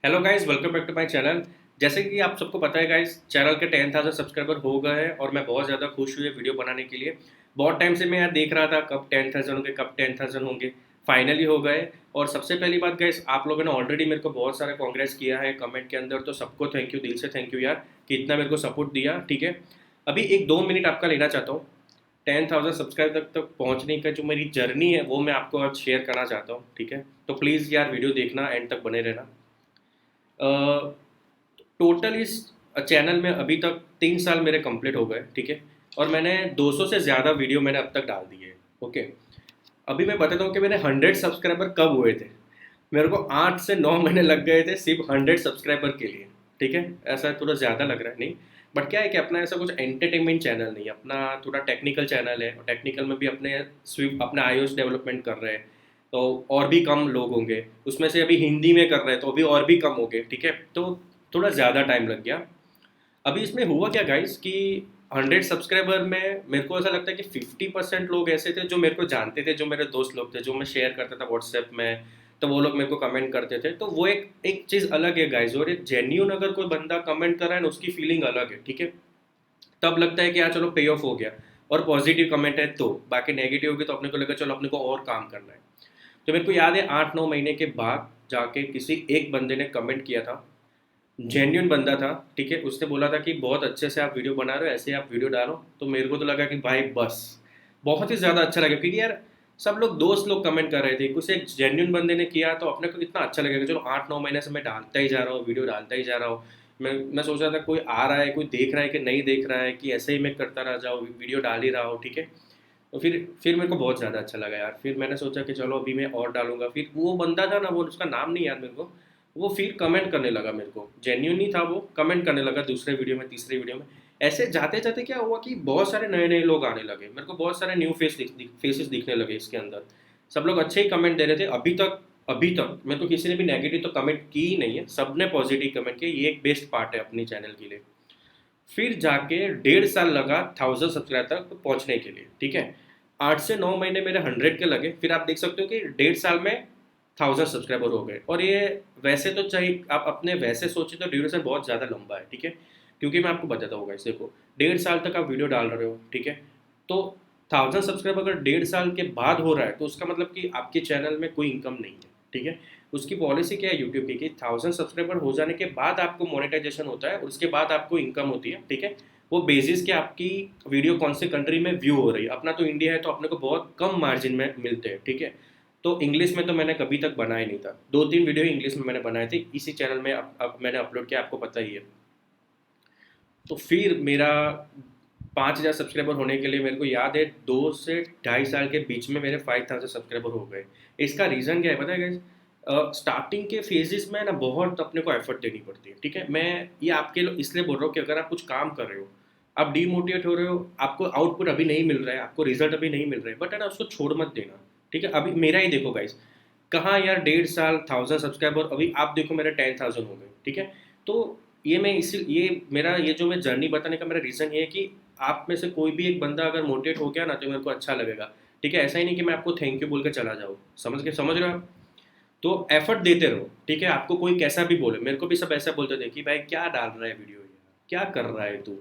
Hello guys, welcome back to my channel. जैसे कि आप सबको पता है गाइस, चैनल के 10,000 सब्सक्राइबर हो गए हैं और मैं बहुत ज़्यादा खुश हुई वीडियो बनाने के लिए। बहुत टाइम से मैं यार देख रहा था कब 10,000 होंगे, कब 10,000 होंगे। फाइनली हो गए। और सबसे पहली बात गाइस, आप लोगों ने ऑलरेडी मेरे को बहुत सारा कांग्रेस किया है कमेंट के अंदर, तो सबको थैंक यू, दिल से थैंक यू यार कि इतना मेरे को सपोर्ट दिया। ठीक है, अभी एक 2 मिनट आपका लेना चाहता हूँ। 10,000 सब्सक्राइबर तक पहुँचने का जो मेरी जर्नी है वो मैं आपको आज शेयर करना चाहता हूँ। ठीक है, तो प्लीज़ यार वीडियो देखना, एंड तक बने रहना। टोटल इस चैनल में अभी तक 3 साल मेरे कंप्लीट हो गए। ठीक है, और मैंने 200 से ज़्यादा वीडियो मैंने अब तक डाल दिए है। ओके, अभी मैं बताता हूँ कि मेरे 100 सब्सक्राइबर कब हुए थे। मेरे को 8 से 9 महीने लग गए थे सिर्फ 100 सब्सक्राइबर के लिए। ठीक है, ऐसा थोड़ा ज़्यादा लग रहा है नहीं, बट क्या है कि अपना ऐसा कुछ एंटरटेनमेंट चैनल नहीं, अपना थोड़ा टेक्निकल चैनल है, और टेक्निकल में भी अपने स्विफ्ट अपना iOS डेवलपमेंट कर रहे हैं। तो और भी कम लोग होंगे उसमें से, अभी हिंदी में कर रहे हैं तो अभी और भी कम हो गए। ठीक है, तो थोड़ा ज़्यादा टाइम लग गया। अभी इसमें हुआ क्या गाइस कि 100 सब्सक्राइबर में मेरे को ऐसा लगता है कि 50% लोग ऐसे थे जो मेरे को जानते थे, जो मेरे दोस्त लोग थे, जो मैं शेयर करता था व्हाट्सएप में। तो वो लोग मेरे को कमेंट करते थे, तो वो एक एक चीज़ अलग है गाइस। और एक जेन्यून अगर कोई बंदा कमेंट कर रहा है ना, उसकी फीलिंग अलग है। ठीक है, तब लगता है कि यार चलो पे ऑफ हो गया। और पॉजिटिव कमेंट है तो, बाकी नेगेटिव होगी तो अपने को लगा चलो अपने को और काम करना है। तो मेरे को याद है 8-9 महीने के बाद जाके किसी एक बंदे ने कमेंट किया था। जेन्युइन बंदा था। ठीक है, उसने बोला था कि बहुत अच्छे से आप वीडियो बना रहे हो, ऐसे आप वीडियो डालो। तो मेरे को तो लगा कि भाई बस, बहुत ही ज़्यादा अच्छा लगा, क्योंकि यार सब लोग दोस्त लोग कमेंट कर रहे थे, कुछ एक जेन्युइन बंदे ने किया तो अपने को कितना अच्छा लगेगा। चलो 8-9 महीने से मैं डालता ही जा रहा हूँ, वीडियो डालता ही जा रहा हूँ। मैं सोच रहा था कोई आ रहा है, कोई देख रहा है कि नहीं देख रहा है, कि ऐसे ही मैं करता रह जाऊँ, वीडियो डाल ही रहा हूँ। ठीक है, तो फिर मेरे को बहुत ज़्यादा अच्छा लगा यार। फिर मैंने सोचा कि चलो अभी मैं और डालूंगा। फिर वो बंदा था ना, वो उसका नाम नहीं याद मेरे को, वो फिर कमेंट करने लगा मेरे को, जेन्यून ही था वो, कमेंट करने लगा दूसरे वीडियो में, तीसरे वीडियो में। ऐसे जाते जाते क्या हुआ कि बहुत सारे नए नए लोग आने लगे, मेरे को बहुत सारे न्यू फेसेस दिखने लगे इसके अंदर। सब लोग अच्छे ही कमेंट दे रहे थे। अभी तक मैं तो किसी ने भी नेगेटिव तो कमेंट की ही नहीं है, सबने पॉजिटिव कमेंट किया। ये एक बेस्ट पार्ट है अपनी चैनल के लिए। फिर जाके 1.5 साल लगा 1,000 सब्सक्राइबर तक पहुंचने के लिए। ठीक है, 8 से 9 महीने मेरे 100 के लगे। फिर आप देख सकते हो कि 1.5 साल में 1,000 सब्सक्राइबर हो गए। और ये वैसे तो चाहिए, आप अपने वैसे सोचे तो ड्यूरेशन बहुत ज़्यादा लंबा है। ठीक है, क्योंकि मैं आपको बताता हूँ इसे देखो, 1.5 साल तक आप वीडियो डाल रहे हो। ठीक है, तो 1,000 सब्सक्राइबर अगर 1.5 साल के बाद हो रहा है, तो उसका मतलब कि आपके चैनल में कोई इनकम नहीं है। ठीक है, उसकी पॉलिसी क्या है यूट्यूब की, कि 1,000 सब्सक्राइबर हो जाने के बाद आपको मोनेटाइजेशन होता है, और उसके बाद आपको इनकम होती है। ठीक है, वो बेसिस के आपकी वीडियो कौन से कंट्री में व्यू हो रही है। अपना तो इंडिया है, तो अपने को बहुत कम मार्जिन में मिलते हैं। ठीक है, तो इंग्लिश में तो मैंने कभी तक बनाया नहीं था, 2-3 वीडियो इंग्लिश में मैंने बनाए थे इसी चैनल में। अब मैंने अपलोड किया, आपको पता ही है। तो फिर मेरा 5,000 सब्सक्राइबर होने के लिए मेरे को याद है 2 से ढाई साल के बीच में मेरे 5,000 सब्सक्राइबर हो गए। इसका रीज़न क्या है पता है गाइस? स्टार्टिंग के फेजेस में ना बहुत अपने को एफर्ट देनी पड़ती है। ठीक है, मैं ये आपके इसलिए बोल रहा हूँ कि अगर आप कुछ काम कर रहे हो, आप डीमोटिवेट हो रहे हो, आपको आउटपुट अभी नहीं मिल रहा है, आपको रिजल्ट अभी नहीं मिल रहा है, बट है ना, उसको छोड़ मत देना। ठीक है, अभी मेरा ही देखो गाइस, कहाँ यार 1.5 साल 1,000 सब्सक्राइबर, अभी आप देखो मेरे 10,000 हो गए। ठीक है, तो ये मेरा ये जो मैं जर्नी बताने का मेरा रीज़न ये है कि आप में से कोई भी एक बंदा अगर मोटिवेट हो गया ना, तो मेरे को अच्छा लगेगा। ठीक है, ऐसा ही नहीं कि मैं आपको थैंक यू बोल के चला जाऊँ। समझ रहे हो आप? तो एफर्ट देते रहो। ठीक है, आपको कोई कैसा भी बोले, मेरे को भी सब ऐसा बोलते थे कि भाई क्या डाल रहा है वीडियो, क्या कर रहा है तू,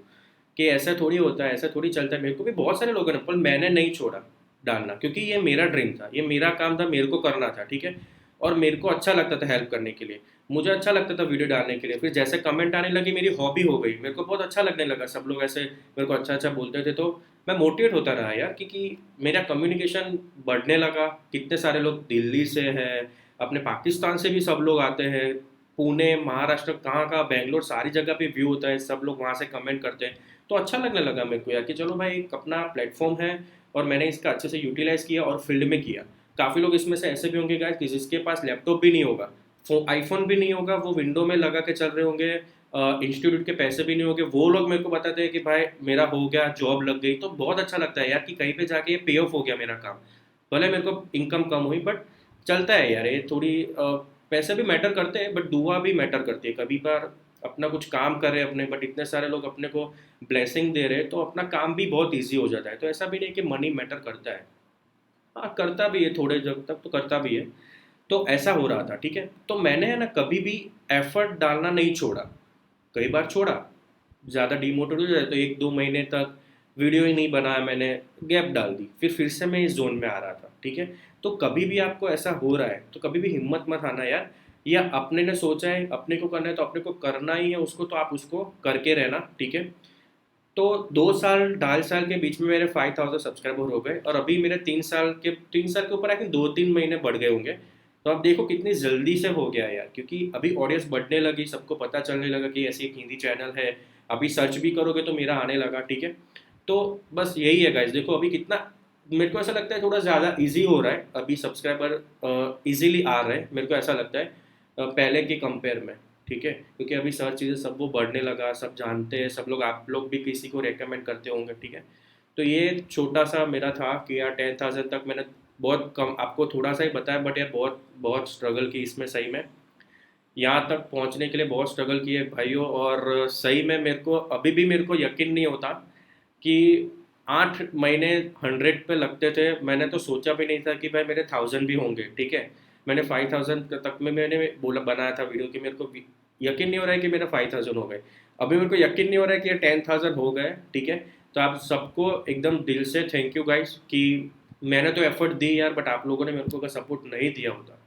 कि ऐसा थोड़ी होता है, ऐसा थोड़ी चलता है। मेरे को भी बहुत सारे लोगों ने, पर मैंने नहीं छोड़ा डालना, क्योंकि ये मेरा ड्रीम था, ये मेरा काम था, मेरे को करना था। ठीक है, और मेरे को अच्छा लगता था हेल्प करने के लिए, मुझे अच्छा लगता था वीडियो डालने के लिए। फिर जैसे कमेंट आने लगी, मेरी हॉबी हो गई, मेरे को बहुत अच्छा लगने लगा, सब लोग ऐसे मेरे को अच्छा अच्छा बोलते थे, तो मैं मोटिवेट होता रहा यार, क्योंकि मेरा कम्युनिकेशन बढ़ने लगा। कितने सारे लोग दिल्ली से हैं, अपने पाकिस्तान से भी सब लोग आते हैं, पुणे, महाराष्ट्र, कहाँ कहाँ, बेंगलोर, सारी जगह पे व्यू होता है, सब लोग वहाँ से कमेंट करते हैं। तो अच्छा लगने लगा मेरे को यार कि चलो भाई, एक अपना प्लेटफॉर्म है, और मैंने इसका अच्छे से यूटिलाइज़ किया और फील्ड में किया। काफ़ी लोग इसमें से ऐसे भी होंगे गाइस कि जिसके पास लैपटॉप भी नहीं होगा, आईफोन भी नहीं होगा, वो विंडो में लगा के चल रहे होंगे, इंस्टीट्यूट के पैसे भी नहीं होंगे, वो लोग मेरे को बताते हैं कि भाई मेरा हो गया, जॉब लग गई। तो बहुत अच्छा लगता है यार कि कहीं पे जाके ये पे ऑफ हो गया मेरा काम। भले मेरे को इनकम कम हुई, बट चलता है यार, ये थोड़ी पैसे भी मैटर करते हैं, बट दुआ भी मैटर करती है। कभी बार अपना कुछ काम कर रहे हैं अपने, बट इतने सारे लोग अपने को ब्लेसिंग दे रहे हैं, तो अपना काम भी बहुत ईजी हो जाता है। तो ऐसा भी नहीं कि मनी मैटर करता है, हाँ करता भी है, थोड़े जब तक तो करता भी है। तो ऐसा हो रहा था, ठीक है। तो मैंने है ना कभी भी एफर्ट डालना नहीं छोड़ा, कई बार छोड़ा, ज़्यादा डिमोटिवेट हो जाए तो 1-2 महीने तक वीडियो ही नहीं बनाया मैंने, गैप डाल दी, फिर से मैं इस जोन में आ रहा था, ठीक है। तो कभी भी आपको ऐसा हो रहा है तो कभी भी हिम्मत मत आना यार, या अपने ने सोचा है अपने को करना है तो अपने को करना ही है उसको, तो आप उसको करके रहना, ठीक है। तो 2 साल 2.5 साल के बीच में मेरे 5,000 सब्सक्राइबर हो गए, और अभी मेरे 3 साल के ऊपर आई थिंक 2-3 महीने बढ़ गए होंगे। तो आप देखो कितनी जल्दी से हो गया यार, क्योंकि अभी ऑडियंस बढ़ने लगी, सबको पता चलने लगा कि ऐसी एक हिंदी चैनल है। अभी सर्च भी करोगे तो मेरा आने लगा, ठीक है। तो बस यही है गाइज, देखो अभी कितना मेरे को ऐसा लगता है थोड़ा ज़्यादा इजी हो रहा है, अभी सब्सक्राइबर इजीली आ रहे हैं, मेरे को ऐसा लगता है पहले के कंपेयर में, ठीक है। क्योंकि अभी सर्च चीज़ें सब वो बढ़ने लगा, सब जानते हैं, सब लोग, आप लोग भी किसी को रेकमेंड करते होंगे, ठीक है। तो ये छोटा सा मेरा था कि यार 10,000 तक मैंने बहुत कम आपको थोड़ा सा ही बताया, बट यार बहुत बहुत स्ट्रगल की इसमें, सही में यहाँ तक पहुँचने के लिए बहुत स्ट्रगल की है भाइयों। और सही में मेरे को अभी भी मेरे को यकीन नहीं होता कि 8 महीने 100 पे लगते थे। मैंने तो सोचा भी नहीं था कि भाई मेरे 1000 भी होंगे, ठीक है। मैंने 5000 तक में मैंने बोला बनाया था वीडियो कि मेरे को यकीन नहीं हो रहा है कि मेरे 5000 हो गए। अभी मेरे को यकीन नहीं हो रहा है कि ये 10,000 हो गए, ठीक है। तो आप सबको एकदम दिल से थैंक यू गाइस कि मैंने तो एफर्ट दी यार, बट आप लोगों ने मेरे को अगर सपोर्ट नहीं दिया होता,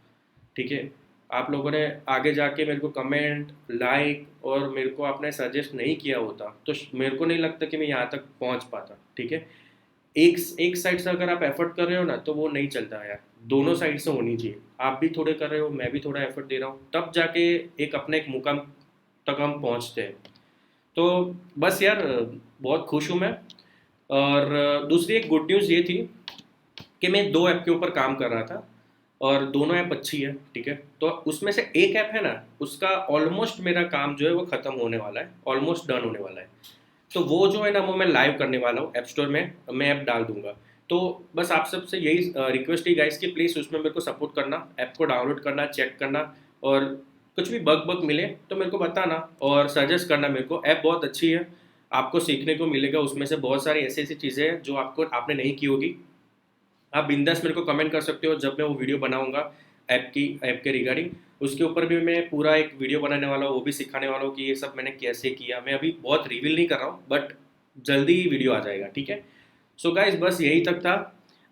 ठीक है, आप लोगों ने आगे जाके मेरे को कमेंट, लाइक और मेरे को आपने सजेस्ट नहीं किया होता, तो मेरे को नहीं लगता कि मैं यहाँ तक पहुँच पाता, ठीक है। एक एक साइड से अगर आप एफर्ट कर रहे हो ना तो वो नहीं चलता यार, दोनों साइड से होनी चाहिए। आप भी थोड़े कर रहे हो, मैं भी थोड़ा एफर्ट दे रहा हूँ, तब जाके एक अपने एक मुकाम तक हम पहुँचते हैं। तो बस यार बहुत खुश हूँ मैं। और दूसरी एक गुड न्यूज़ ये थी कि मैं 2 ऐप के ऊपर काम कर रहा था, और दोनों ऐप अच्छी है, ठीक है। तो उसमें से एक ऐप है ना, उसका ऑलमोस्ट मेरा काम जो है वो ख़त्म होने वाला है, ऑलमोस्ट डन होने वाला है। तो वो जो है ना वो मैं लाइव करने वाला हूँ, ऐप स्टोर में मैं ऐप डाल दूंगा। तो बस आप सबसे यही रिक्वेस्ट ही गाइस कि प्लीज़ उसमें मेरे को सपोर्ट करना, ऐप को डाउनलोड करना, चेक करना, और कुछ भी बग बग मिले तो मेरे को बताना और सजेस्ट करना मेरे को। ऐप बहुत अच्छी है, आपको सीखने को मिलेगा उसमें से बहुत सारी ऐसी ऐसी चीज़ें हैं जो आपको आपने नहीं की होगी। आप बिंदास मेरे को कमेंट कर सकते हो जब मैं वो वीडियो बनाऊंगा ऐप के रिगार्डिंग। उसके ऊपर भी मैं पूरा एक वीडियो बनाने वाला हूँ, वो भी सिखाने वाला हूँ कि ये सब मैंने कैसे किया। मैं अभी बहुत रिवील नहीं कर रहा हूँ, बट जल्दी ही वीडियो आ जाएगा, ठीक है। सो गाइज बस यही तक था,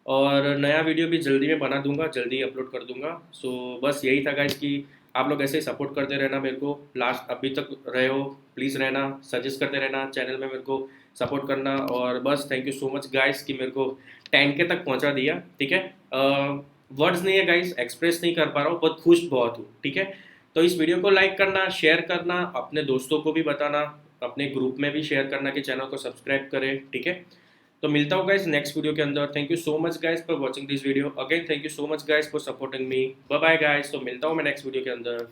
और नया वीडियो भी जल्दी मैं बना दूंगा, जल्दी अपलोड कर दूंगा। सो बस यही था गाइज कि आप लोग ऐसे ही सपोर्ट करते रहना मेरे को, लास्ट अभी तक रहे हो, प्लीज़ रहना, सजेस्ट करते रहना चैनल में, मेरे को सपोर्ट करना। और बस thank you so much guys कि मेरे को 10K तक पहुंचा दिया, ठीक है। वर्ड्स नहीं है गाइज, एक्सप्रेस नहीं कर पा रहा हूँ, बहुत खुश बहुत हूँ, ठीक है। तो इस वीडियो को लाइक करना, शेयर करना, अपने दोस्तों को भी बताना, अपने ग्रुप में भी शेयर करना कि चैनल को सब्सक्राइब करें, ठीक है। तो मिलता हूँ गाइज नेक्स्ट वीडियो के अंदर। Thank you so much guys for watching this video again, thank you so much guys for supporting me, bye bye guys. तो मिलता हूँ मैं नेक्स्ट वीडियो के अंदर।